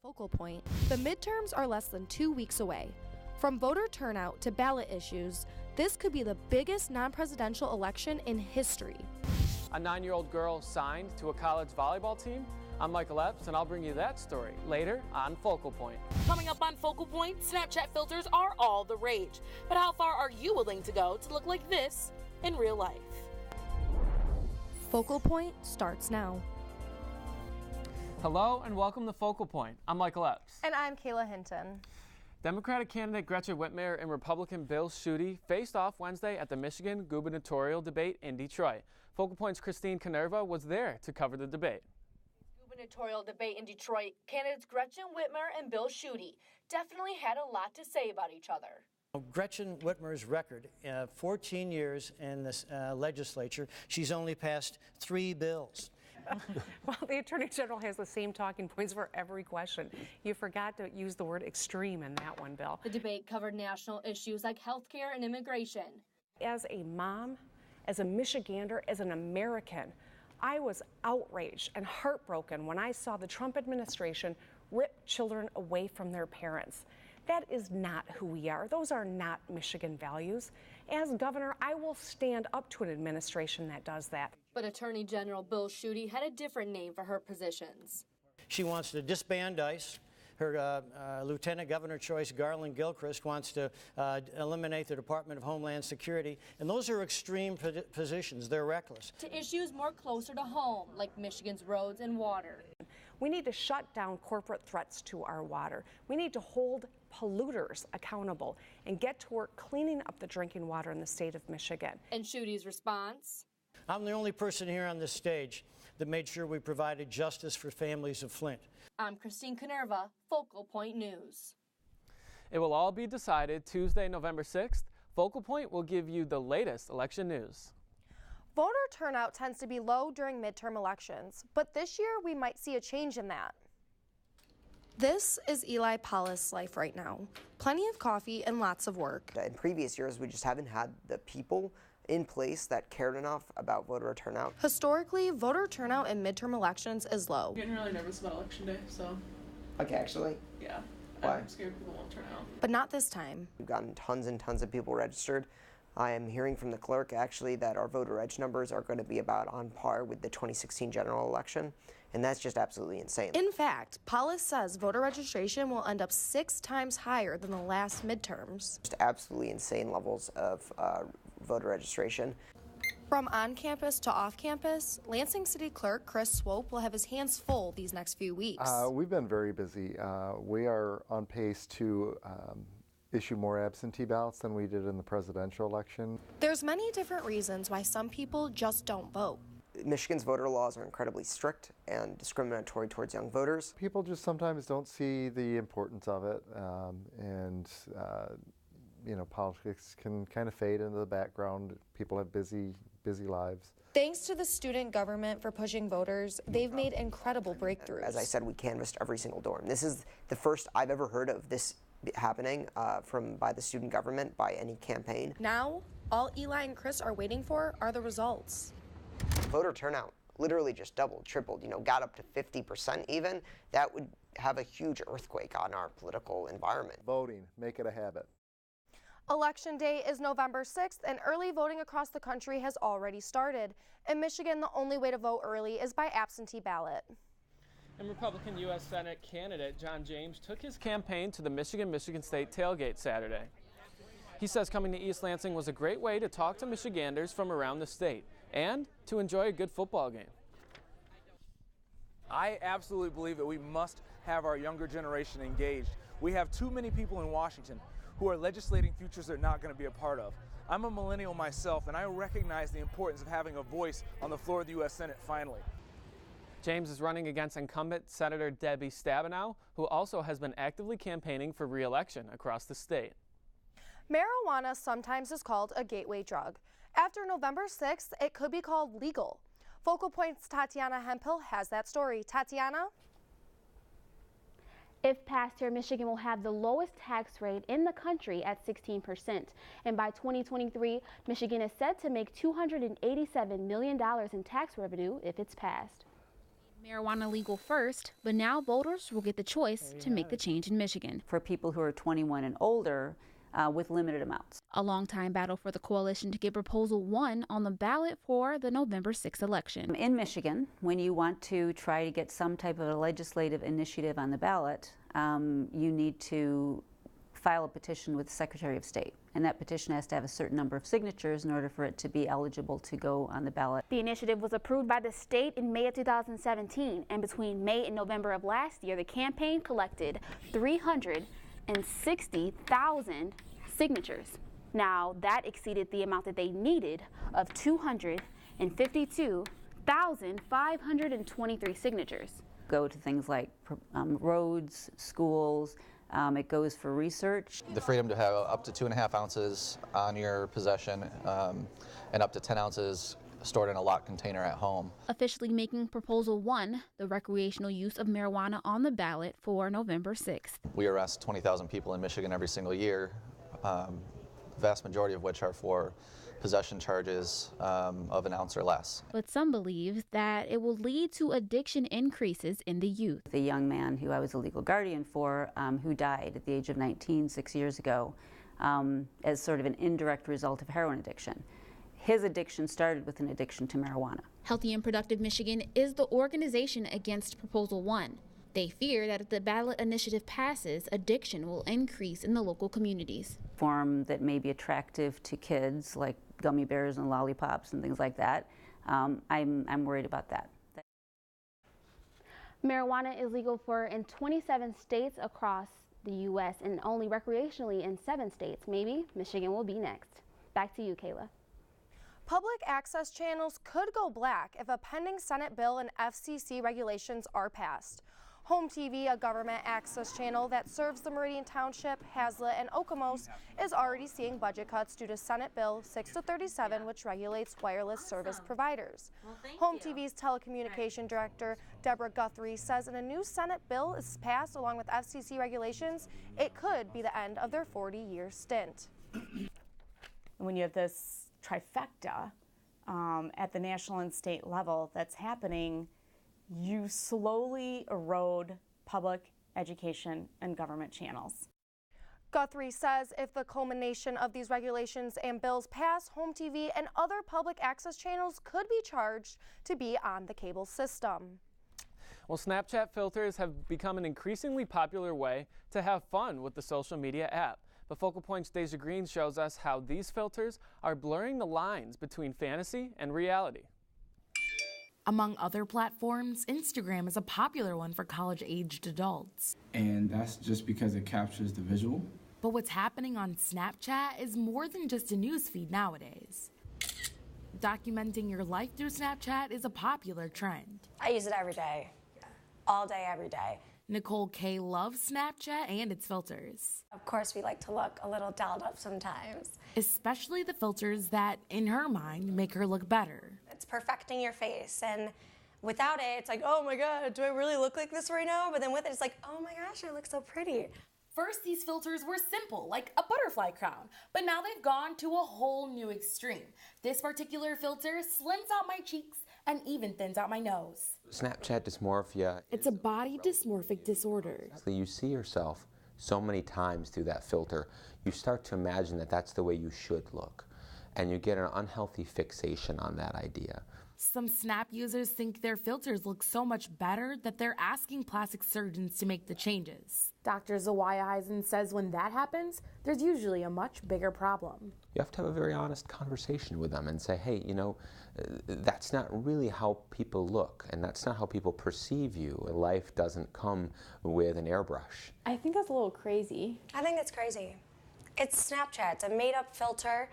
Focal point. The midterms are less than 2 weeks away. From voter turnout to ballot issues, this could be the biggest non-presidential election in history. A 9-year-old girl signed to a college volleyball team? I'm Michael Epps, and I'll bring you that story later on Focal Point. Coming up on Focal Point, Snapchat filters are all the rage. But how far are you willing to go to look like this in real life? Focal Point starts now. Hello and welcome to Focal Point. I'm Michael Epps. And I'm Kayla Hinton. Democratic candidate Gretchen Whitmer and Republican Bill Schuette faced off Wednesday at the Michigan Gubernatorial Debate in Detroit. Focal Point's Christine Canerva was there to cover the debate. Gubernatorial debate in Detroit, candidates Gretchen Whitmer and Bill Schuette definitely had a lot to say about each other. Gretchen Whitmer's record, 14 years in this legislature, she's only passed 3 bills. Well, the Attorney General has the same talking points for every question. You forgot to use the word extreme in that one, Bill. The debate covered national issues like health care and immigration. As a mom, as a Michigander, as an American, I was outraged and heartbroken when I saw the Trump administration rip children away from their parents. That is not who we are. Those are not Michigan values. As governor, I will stand up to an administration that does that. But Attorney General Bill Schuette had a different name for her positions. She wants to disband ICE. Her Lieutenant Governor choice, Garland Gilchrist, wants to eliminate the Department of Homeland Security. And those are extreme positions. They're reckless. To issues more closer to home, like Michigan's roads and water. We need to shut down corporate threats to our water. We need to hold polluters accountable and get to work cleaning up the drinking water in the state of Michigan. And Schuette's response? I'm the only person here on this stage that made sure we provided justice for families of Flint. I'm Christine Canerva, Focal Point News. It will all be decided Tuesday, November 6th. Focal Point will give you the latest election news. Voter turnout tends to be low during midterm elections, but this year we might see a change in that. This is Eli Paulus' life right now. Plenty of coffee and lots of work. In previous years, we just haven't had the people in place that cared enough about voter turnout. Historically, voter turnout in midterm elections is low. I'm getting really nervous about election day, so. Okay, actually? Yeah. Why? I'm scared people won't turn out. But not this time. We've gotten tons and tons of people registered. I am hearing from the clerk actually that our voter edge numbers are going to be about on par with the 2016 general election, and that's just absolutely insane. In fact, Paulus says voter registration will end up 6 times higher than the last midterms. Just absolutely insane levels of voter registration. From on-campus to off-campus, Lansing City Clerk Chris Swope will have his hands full these next few weeks. We've been very busy. We are on pace to issue more absentee ballots than we did in the presidential election. There's many different reasons why some people just don't vote. Michigan's voter laws are incredibly strict and discriminatory towards young voters. People just sometimes don't see the importance of it, and politics can kind of fade into the background. People have busy lives. Thanks to the student government for pushing voters, they've made incredible breakthroughs. As I said, we canvassed every single dorm. This is the first I've ever heard of this happening by the student government, by any campaign. Now, all Eli and Chris are waiting for are the results. Voter turnout literally just doubled, tripled, got up to 50% even. That would have a huge earthquake on our political environment. Voting, make it a habit. Election day is November 6th, and early voting across the country has already started. In Michigan, the only way to vote early is by absentee ballot. And Republican U.S. Senate candidate John James took his campaign to the Michigan State tailgate Saturday. He says coming to East Lansing was a great way to talk to Michiganders from around the state and to enjoy a good football game. I absolutely believe that we must have our younger generation engaged. We have too many people in Washington who are legislating futures they're not going to be a part of. I'm a millennial myself, and I recognize the importance of having a voice on the floor of the U.S. Senate finally. James is running against incumbent Senator Debbie Stabenow, who also has been actively campaigning for re-election across the state. Marijuana sometimes is called a gateway drug. After November 6th, it could be called legal. Focal Point's Tatiana Hemphill has that story. Tatiana? If passed here, Michigan will have the lowest tax rate in the country at 16%. And by 2023, Michigan is set to make $287 million in tax revenue if it's passed. Marijuana legal first, but now voters will get the choice to make the change in Michigan. For people who are 21 and older, with limited amounts. A long-time battle for the coalition to get Proposal 1 on the ballot for the November 6th election. In Michigan, when you want to try to get some type of a legislative initiative on the ballot, you need to file a petition with the Secretary of State. And that petition has to have a certain number of signatures in order for it to be eligible to go on the ballot. The initiative was approved by the state in May of 2017, and between May and November of last year, the campaign collected 360,000 signatures. Now, that exceeded the amount that they needed of 252,523 signatures. Go to things like roads, schools. It goes for research. The freedom to have up to 2.5 ounces on your possession and up to 10 ounces stored in a locked container at home. Officially making Proposal 1, the recreational use of marijuana, on the ballot for November 6th. We arrest 20,000 people in Michigan every single year, the vast majority of which are for possession charges of an ounce or less. But some believe that it will lead to addiction increases in the youth. The young man who I was a legal guardian for, who died at the age of 19 6 years ago, as sort of an indirect result of heroin addiction. His addiction started with an addiction to marijuana. Healthy and Productive Michigan is the organization against Proposal 1. They fear that if the ballot initiative passes, addiction will increase in the local communities. Form that may be attractive to kids, like gummy bears and lollipops and things like that. I'm worried about that. Marijuana is legal in 27 states across the U.S. and only recreationally in 7 states. Maybe Michigan will be next. Back to you, Kayla. Public access channels could go black if a pending Senate bill and FCC regulations are passed. Home TV, a government access channel that serves the Meridian Township, Hazlet, and Okemos, is already seeing budget cuts due to Senate Bill 6-37, which regulates wireless service providers. Home TV's telecommunication director, Deborah Guthrie, says if a new Senate bill is passed along with FCC regulations, it could be the end of their 40-year stint. When you have this trifecta at the national and state level that's happening, you slowly erode public education and government channels. Guthrie says if the culmination of these regulations and bills pass, Home TV and other public access channels could be charged to be on the cable system. Well, Snapchat filters have become an increasingly popular way to have fun with the social media app. But Focal Point's Deja Green shows us how these filters are blurring the lines between fantasy and reality. Among other platforms, Instagram is a popular one for college-aged adults. And that's just because it captures the visual. But what's happening on Snapchat is more than just a newsfeed nowadays. Documenting your life through Snapchat is a popular trend. I use it every day, all day, every day. Nicole K loves Snapchat and its filters. Of course, we like to look a little dolled up sometimes. Especially the filters that, in her mind, make her look better. It's perfecting your face, and without it, it's like, oh my God, do I really look like this right now? But then with it, it's like, oh my gosh, I look so pretty. First, these filters were simple, like a butterfly crown, but now they've gone to a whole new extreme. This particular filter slims out my cheeks and even thins out my nose. Snapchat dysmorphia. It's a body dysmorphic disorder. You see yourself so many times through that filter, you start to imagine that that's the way you should look. And you get an unhealthy fixation on that idea. Some Snap users think their filters look so much better that they're asking plastic surgeons to make the changes. Dr. Zawaya Heisen says when that happens, there's usually a much bigger problem. You have to have a very honest conversation with them and say, hey, you know, that's not really how people look, and that's not how people perceive you. Life doesn't come with an airbrush. I think that's a little crazy. I think it's crazy. It's Snapchat. It's a made-up filter.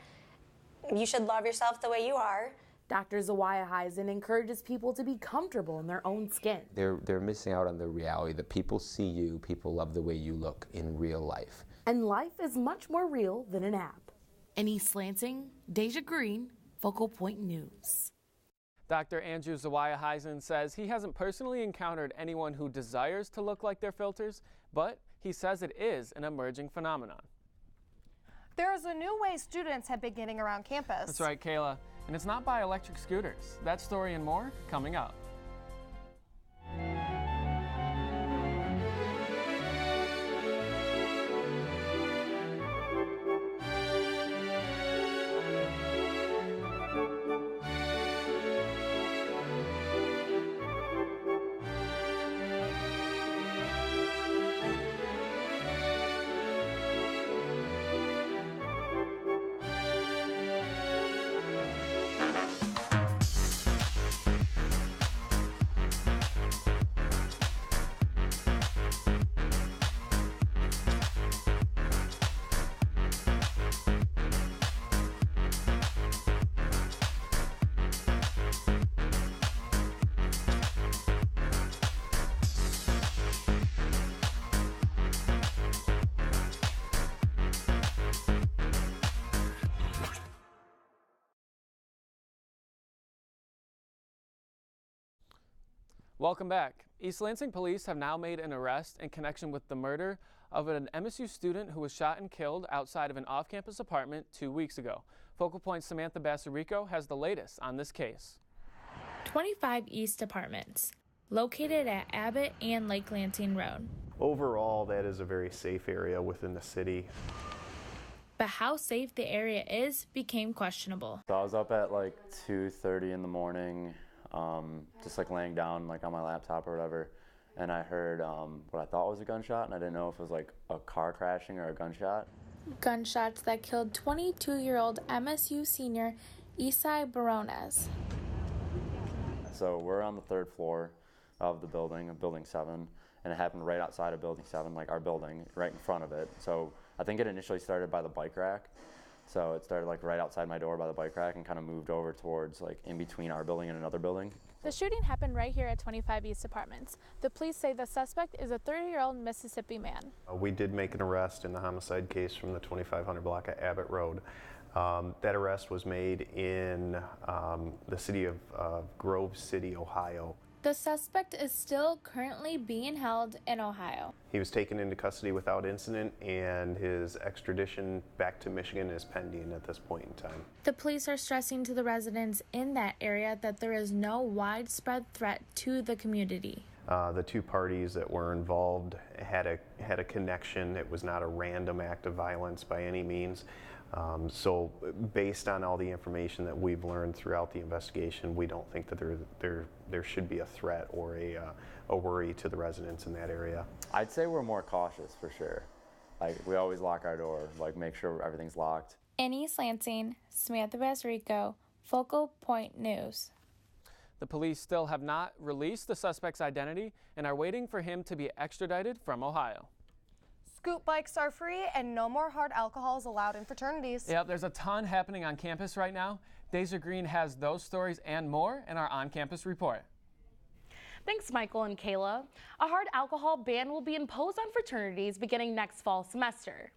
You should love yourself the way you are. Dr. Zawaya Heisen encourages people to be comfortable in their own skin. They're missing out on the reality that people see you, people love the way you look in real life. And life is much more real than an app. In East Lansing, Deja Green, Focal Point News. Dr. Andrew Zawaya Heisen says he hasn't personally encountered anyone who desires to look like their filters, but he says it is an emerging phenomenon. There is a new way students have been getting around campus. That's right, Kayla. And it's not by electric scooters. That story and more coming up. Welcome back. East Lansing police have now made an arrest in connection with the murder of an MSU student who was shot and killed outside of an off-campus apartment 2 weeks ago. Focal Point's Samantha Bassarico has the latest on this case. 25 East Apartments, located at Abbott and Lake Lansing Road. Overall, that is a very safe area within the city. But how safe the area is became questionable. So I was up at like 2:30 in the morning, just like laying down like on my laptop or whatever, and I heard what I thought was a gunshot, and I didn't know if it was like a car crashing or a gunshot. Gunshots that killed 22-year-old MSU senior Isai Barones. So we're on the 3rd floor of the building, of Building 7, and it happened right outside of Building 7, like our building, right in front of it. So I think it initially started by the bike rack. So it started like right outside my door by the bike rack and kind of moved over towards like in between our building and another building. The shooting happened right here at 25 East Apartments. The police say the suspect is a 30-year-old Mississippi man. We did make an arrest in the homicide case from the 2500 block of Abbott Road. That arrest was made in the city of Grove City, Ohio. The suspect is still currently being held in Ohio. He was taken into custody without incident, and his extradition back to Michigan is pending at this point in time. The police are stressing to the residents in that area that there is no widespread threat to the community. The two parties that were involved had a connection. It was not a random act of violence by any means. So based on all the information that we've learned throughout the investigation, we don't think that there should be a threat or a worry to the residents in that area. I'd say we're more cautious for sure. Like we always lock our door, like make sure everything's locked. In East Lansing, Samantha Bassarico, Focal Point News. The police still have not released the suspect's identity and are waiting for him to be extradited from Ohio. Scoop bikes are free and no more hard alcohols allowed in fraternities. Yep, there's a ton happening on campus right now. Deja Green has those stories and more in our on-campus report. Thanks, Michael and Kayla. A hard alcohol ban will be imposed on fraternities beginning next fall semester.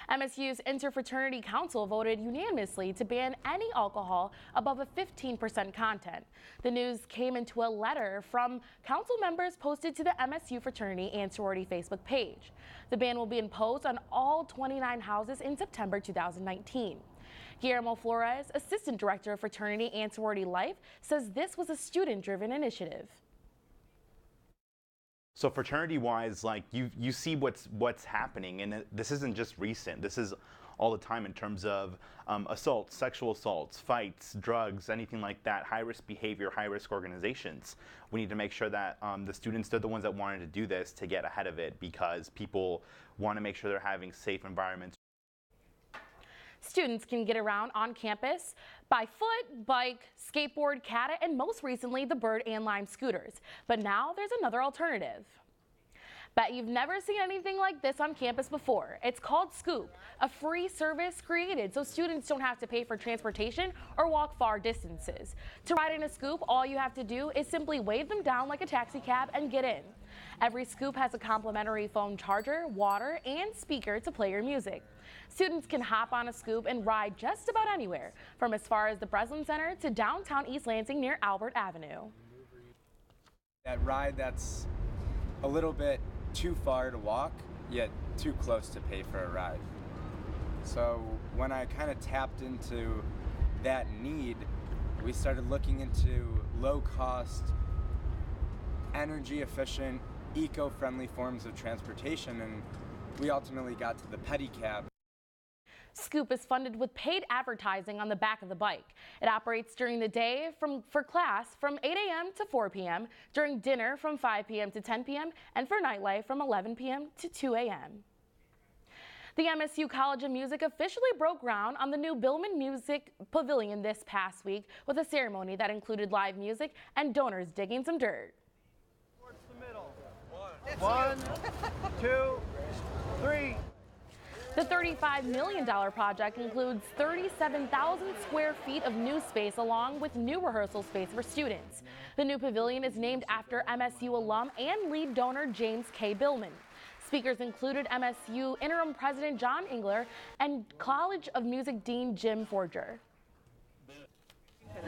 MSU's Interfraternity Council voted unanimously to ban any alcohol above a 15% content. The news came into a letter from council members posted to the MSU Fraternity and Sorority Facebook page. The ban will be imposed on all 29 houses in September 2019. Guillermo Flores, Assistant Director of Fraternity and Sorority Life, says this was a student-driven initiative. So fraternity-wise, like you see what's happening, and this isn't just recent. This is all the time in terms of assaults, sexual assaults, fights, drugs, anything like that. High-risk behavior, high-risk organizations. We need to make sure that the students, they're the ones that wanted to do this to get ahead of it, because people want to make sure they're having safe environments. Students can get around on campus by foot, bike, skateboard, kata, and most recently the Bird and Lime scooters. But now there's another alternative. Bet you've never seen anything like this on campus before. It's called Scoop, a free service created so students don't have to pay for transportation or walk far distances. To ride in a Scoop, all you have to do is simply wave them down like a taxi cab and get in. Every Scoop has a complimentary phone charger, water, and speaker to play your music. Students can hop on a Scoop and ride just about anywhere, from as far as the Breslin Center to downtown East Lansing near Albert Avenue. That ride that's a little bit too far to walk, yet too close to pay for a ride. So when I kind of tapped into that need, we started looking into low-cost, energy-efficient, eco-friendly forms of transportation, and we ultimately got to the pedicab. Scoop is funded with paid advertising on the back of the bike. It operates during the day for class from 8 a.m. to 4 p.m., during dinner from 5 p.m. to 10 p.m., and for nightlife from 11 p.m. to 2 a.m. The MSU College of Music officially broke ground on the new Billman Music Pavilion this past week with a ceremony that included live music and donors digging some dirt. Towards the middle. 1, 2, 3. The $35 million project includes 37,000 square feet of new space along with new rehearsal space for students. The new pavilion is named after MSU alum and lead donor James K. Billman. Speakers included MSU interim president John Engler and College of Music dean Jim Forger.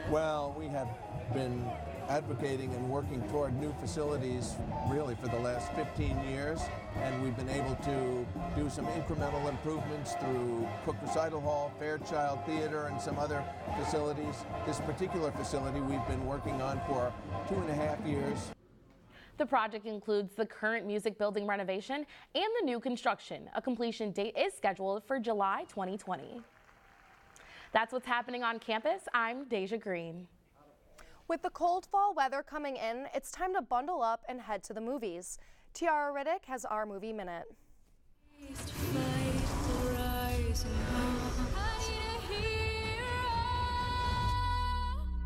Well, we have been advocating and working toward new facilities really for the last 15 years, and we've been able to do some incremental improvements through Cook Recital Hall, Fairchild Theater, and some other facilities. This particular facility we've been working on for 2.5 years. The project includes the current music building renovation and the new construction. A completion date is scheduled for July 2020. That's what's happening on campus. I'm Deja Green. With the cold fall weather coming in, it's time to bundle up and head to the movies. Tiara Riddick has our Movie Minute.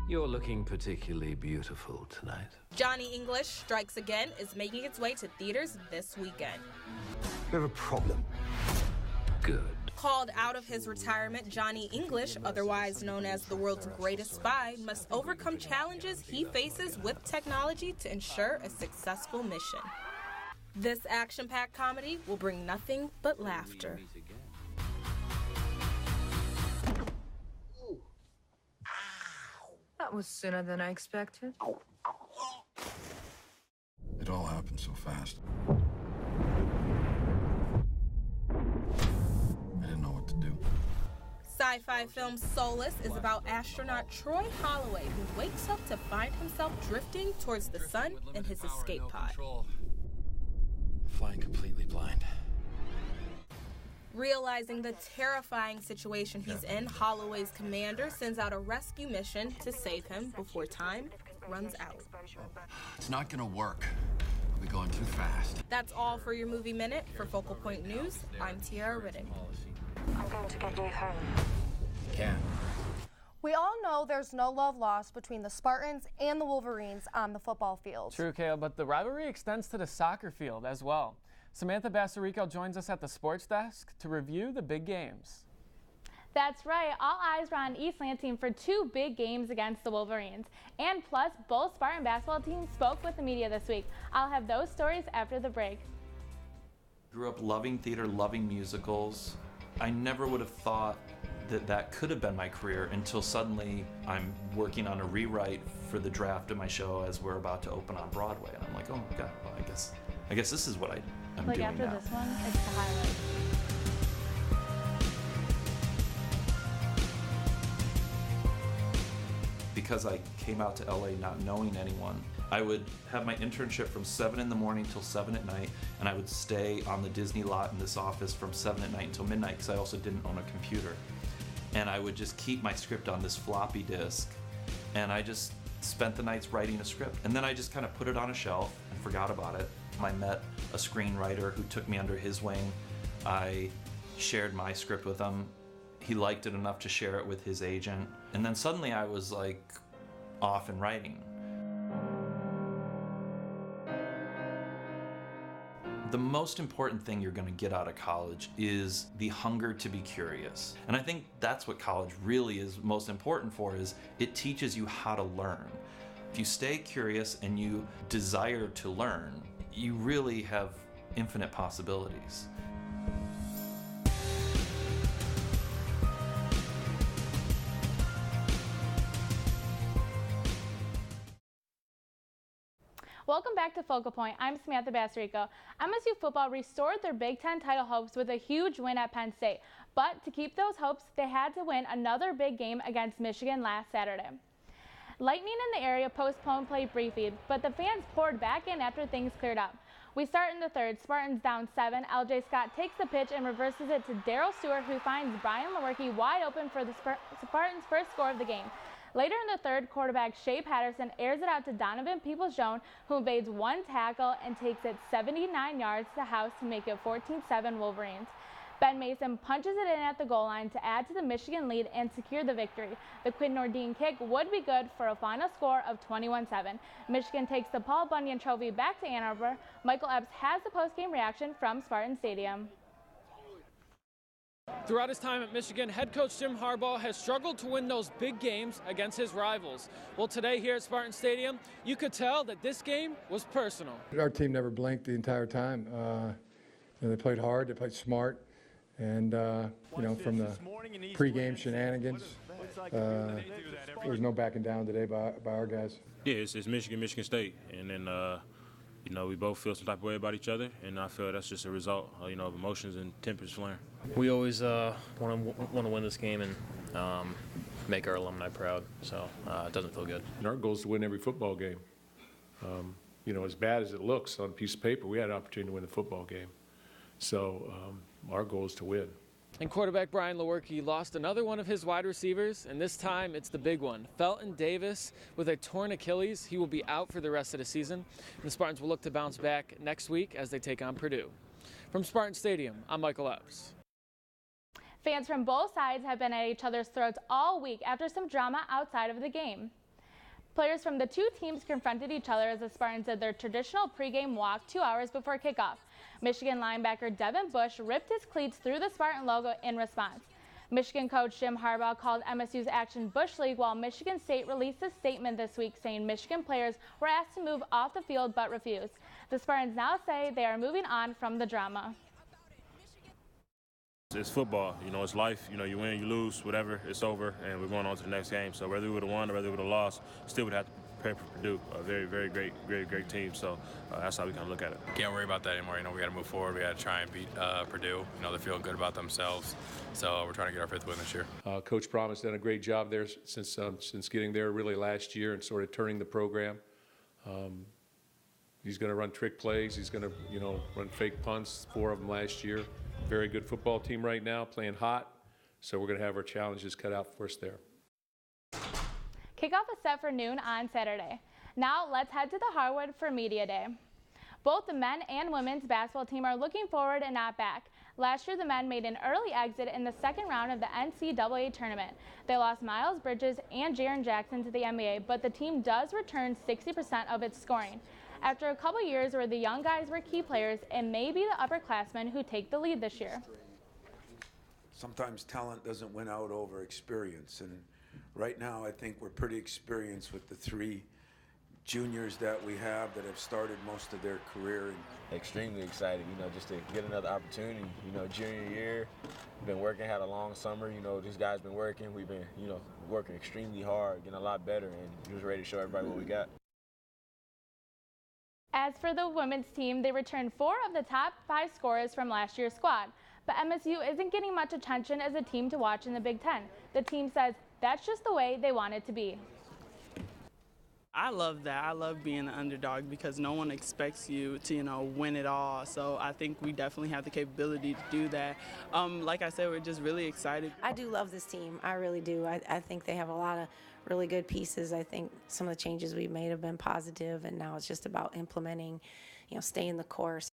You're looking particularly beautiful tonight. Johnny English Strikes Again is making its way to theaters this weekend. You have a problem. Good. Called out of his retirement, Johnny English, otherwise known as the world's greatest spy, must overcome challenges he faces with technology to ensure a successful mission. This action-packed comedy will bring nothing but laughter. That was sooner than I expected. It all happened so fast. I didn't know what to do. Sci-fi film Solace is about astronaut Troy Holloway, who wakes up to find himself drifting towards the sun in his escape pod. Flying completely blind. Realizing the terrifying situation he's in, Holloway's commander sends out a rescue mission to save him before time runs out. It's not gonna work. I'll be going too fast. That's all for your Movie Minute. For Focal Point News, I'm Tiara Riddick. I'm going to get you home. Can. We all know there's no love lost between the Spartans and the Wolverines on the football field. True, Kayla, but the rivalry extends to the soccer field as well. Samantha Bassarico joins us at the sports desk to review the big games. That's right. All eyes were on East Lansing for 2 big games against the Wolverines. And plus, both Spartan basketball teams spoke with the media this week. I'll have those stories after the break. Grew up loving theater, loving musicals. I never would have thought that that could have been my career until suddenly I'm working on a rewrite for the draft of my show as we're about to open on Broadway. And I'm like, oh my God, well, I guess this is what I'm like doing after now. This one, it's the highlight. Because I came out to LA not knowing anyone, I would have my internship from 7 in the morning till 7 at night, and I would stay on the Disney lot in this office from 7 at night until midnight because I also didn't own a computer. And I would just keep my script on this floppy disk, and I just spent the nights writing a script. And then I just kind of put it on a shelf and forgot about it. I met a screenwriter who took me under his wing. I shared my script with him. He liked it enough to share it with his agent. And then suddenly I was like off and writing. The most important thing you're going to get out of college is the hunger to be curious. And I think that's what college really is most important for, is it teaches you how to learn. If you stay curious and you desire to learn, you really have infinite possibilities. Welcome back to Focal Point. I'm Samantha Bassarico. MSU football restored their Big Ten title hopes with a huge win at Penn State. But to keep those hopes, they had to win another big game against Michigan last Saturday. Lightning in the area postponed play briefly, but the fans poured back in after things cleared up. We start in the third. Spartans down 7. LJ Scott takes the pitch and reverses it to Daryl Stewart, who finds Brian Lewerke wide open for the Spartans' first score of the game. Later in the third, quarterback Shea Patterson airs it out to Donovan Peoples-Jones, who evades one tackle and takes it 79 yards to house to make it 14-7 Wolverines. Ben Mason punches it in at the goal line to add to the Michigan lead and secure the victory. The Quinn Nordine kick would be good for a final score of 21-7. Michigan takes the Paul Bunyan Trophy back to Ann Arbor. Michael Epps has the post-game reaction from Spartan Stadium. Throughout his time at Michigan, head coach Jim Harbaugh has struggled to win those big games against his rivals. Well, today here at Spartan Stadium, you could tell that this game was personal. Our team never blinked the entire time. They played hard, they played smart, and from the pregame shenanigans there was no backing down today by our guys. Yeah, it's Michigan State, and then we both feel some type of way about each other, and I feel that's just a result, of emotions and tempers flaring. We always want to win this game and make our alumni proud, so it doesn't feel good. And our goal is to win every football game. As bad as it looks on a piece of paper, we had an opportunity to win the football game. So our goal is to win. And quarterback Brian Lewerke lost another one of his wide receivers, and this time it's the big one. Felton Davis with a torn Achilles. He will be out for the rest of the season. And the Spartans will look to bounce back next week as they take on Purdue. From Spartan Stadium, I'm Michael Epps. Fans from both sides have been at each other's throats all week after some drama outside of the game. Players from the two teams confronted each other as the Spartans did their traditional pregame walk 2 hours before kickoff. Michigan linebacker Devin Bush ripped his cleats through the Spartan logo in response. Michigan coach Jim Harbaugh called MSU's action Bush League, while Michigan State released a statement this week saying Michigan players were asked to move off the field but refused. The Spartans now say they are moving on from the drama. It's football, it's life. You win, you lose, whatever, it's over, and we're going on to the next game. So whether we would have won or whether we would have lost, still would have to prepare for Purdue, a very, very great team. So that's how we kind of look at it. Can't worry about that anymore. We got to move forward. We got to try and beat Purdue. They're feeling good about themselves. So we're trying to get our 5th win this year. Coach Prom has done a great job there since getting there really last year and sort of turning the program. He's going to run trick plays. He's going to, run fake punts, 4 of them last year. Very good football team right now, playing hot. So we're going to have our challenges cut out for us there. Kickoff is set for noon on Saturday. Now let's head to the Harwood for Media Day. Both the men and women's basketball team are looking forward and not back. Last year, the men made an early exit in the second round of the NCAA tournament. They lost Miles Bridges and Jaren Jackson to the NBA, but the team does return 60% of its scoring. After a couple years where the young guys were key players, it may be the upperclassmen who take the lead this year. Sometimes talent doesn't win out over experience, and right now I think we're pretty experienced with the 3 juniors that we have that have started most of their career. Extremely excited, just to get another opportunity. Junior year, been working, had a long summer. These guys been working. We've been, working extremely hard, getting a lot better, and just ready to show everybody what we got. As for the women's team, they returned 4 of the top 5 scorers from last year's squad. But MSU isn't getting much attention as a team to watch in the Big Ten. The team says that's just the way they want it to be. I love that. I love being the underdog because no one expects you to, win it all. So I think we definitely have the capability to do that. Like I said, we're just really excited. I do love this team. I really do. I think they have a lot of really good pieces. I think some of the changes we've made have been positive, and now it's just about implementing, staying the course.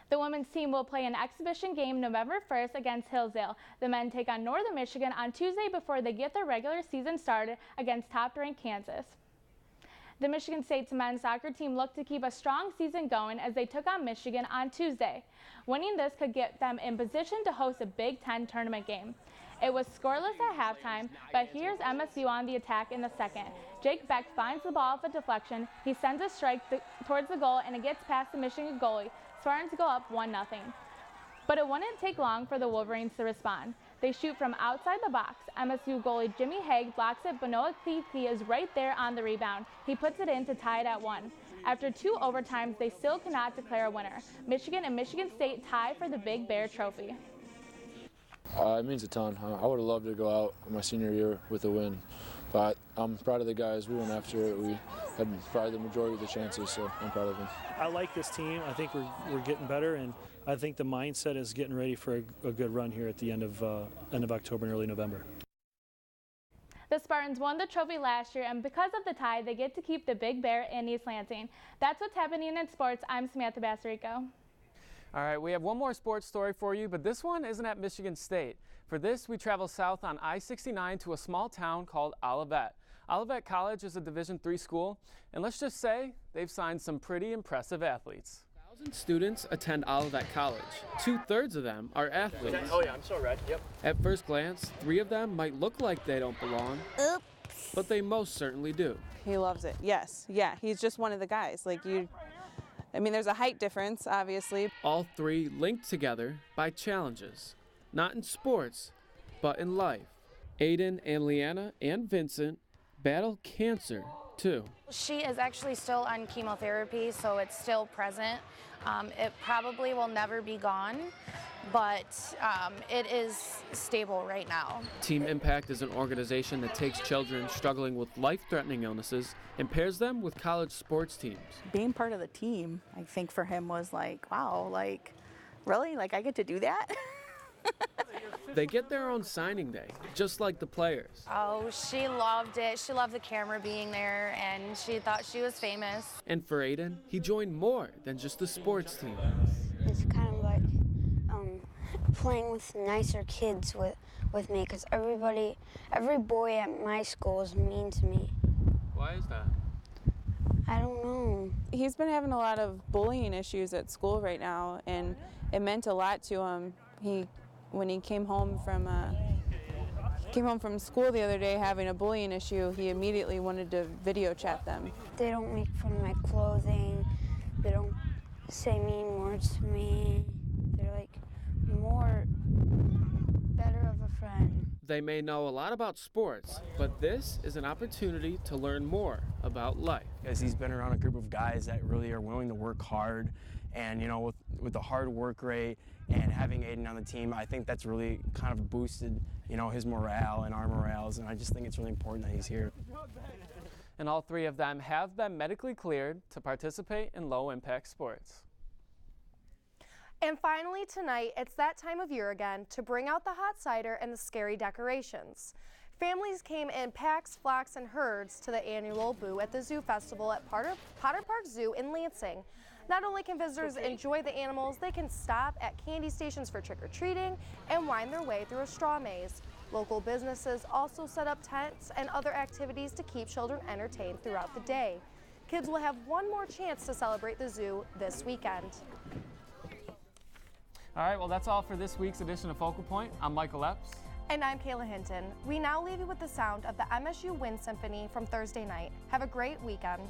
The women's team will play an exhibition game November 1st against Hillsdale. The men take on Northern Michigan on Tuesday before they get their regular season started against top-ranked Kansas. The Michigan State's men's soccer team looked to keep a strong season going as they took on Michigan on Tuesday. Winning this could get them in position to host a Big Ten tournament game. It was scoreless at halftime, but here's MSU on the attack in the second. Jake Beck finds the ball off a deflection. He sends a strike towards the goal, and it gets past the Michigan goalie. Spartans go up 1-0. But it wouldn't take long for the Wolverines to respond. They shoot from outside the box. MSU goalie Jimmy Haig blocks it, but Noah Kiki is right there on the rebound. He puts it in to tie it at 1. After 2 overtimes, they still cannot declare a winner. Michigan and Michigan State tie for the Big Bear Trophy. It means a ton. I would have loved to go out my senior year with a win, but I'm proud of the guys. We went after it. We had probably the majority of the chances, so I'm proud of them. I like this team. I think we're getting better, and I think the mindset is getting ready for a good run here at the end of October and early November. The Spartans won the trophy last year, and because of the tie, they get to keep the Big Bear in East Lansing. That's what's happening in sports. I'm Samantha Bassarico. All right, we have one more sports story for you, but this one isn't at Michigan State. For this, we travel south on I-69 to a small town called Olivet. Olivet College is a Division III school, and let's just say they've signed some pretty impressive athletes. 1,000 students attend Olivet College. 2/3 of them are athletes. Oh yeah, I'm so red, yep. At first glance, 3 of them might look like they don't belong, but they most certainly do. He loves it, yes. Yeah, he's just one of the guys. There's a height difference, obviously. All 3 linked together by challenges, not in sports, but in life Aiden and Leanna and Vincent battle cancer, too. She is actually still on chemotherapy, so it's still present. It probably will never be gone, but it is stable right now. Team Impact is an organization that takes children struggling with life-threatening illnesses and pairs them with college sports teams. Being part of the team, I think for him was like, wow, like, really? Like, I get to do that? They get their own signing day, just like the players. Oh, she loved it. She loved the camera being there, and she thought she was famous. And for Aiden, he joined more than just the sports team. It's kind of like playing with nicer kids with me, because every boy at my school is mean to me. Why is that? I don't know. He's been having a lot of bullying issues at school right now, and it meant a lot to him. When he came home from school the other day having a bullying issue, he immediately wanted to video chat them. They don't make fun of my clothing. They don't say mean words to me. They're like better of a friend. They may know a lot about sports, but this is an opportunity to learn more about life. Because he's been around a group of guys that really are willing to work hard, and with the hard work rate and having Aiden on the team, I think that's really kind of boosted his morale and our morales, and I just think it's really important that he's here. And all three of them have been medically cleared to participate in low-impact sports. And finally tonight, it's that time of year again to bring out the hot cider and the scary decorations. Families came in packs, flocks, and herds to the annual Boo at the Zoo Festival at Potter Park Zoo in Lansing. Not only can visitors enjoy the animals, they can stop at candy stations for trick-or-treating and wind their way through a straw maze. Local businesses also set up tents and other activities to keep children entertained throughout the day. Kids will have one more chance to celebrate the zoo this weekend. All right, well, that's all for this week's edition of Focal Point. I'm Michael Epps. And I'm Kayla Hinton. We now leave you with the sound of the MSU Wind Symphony from Thursday night. Have a great weekend.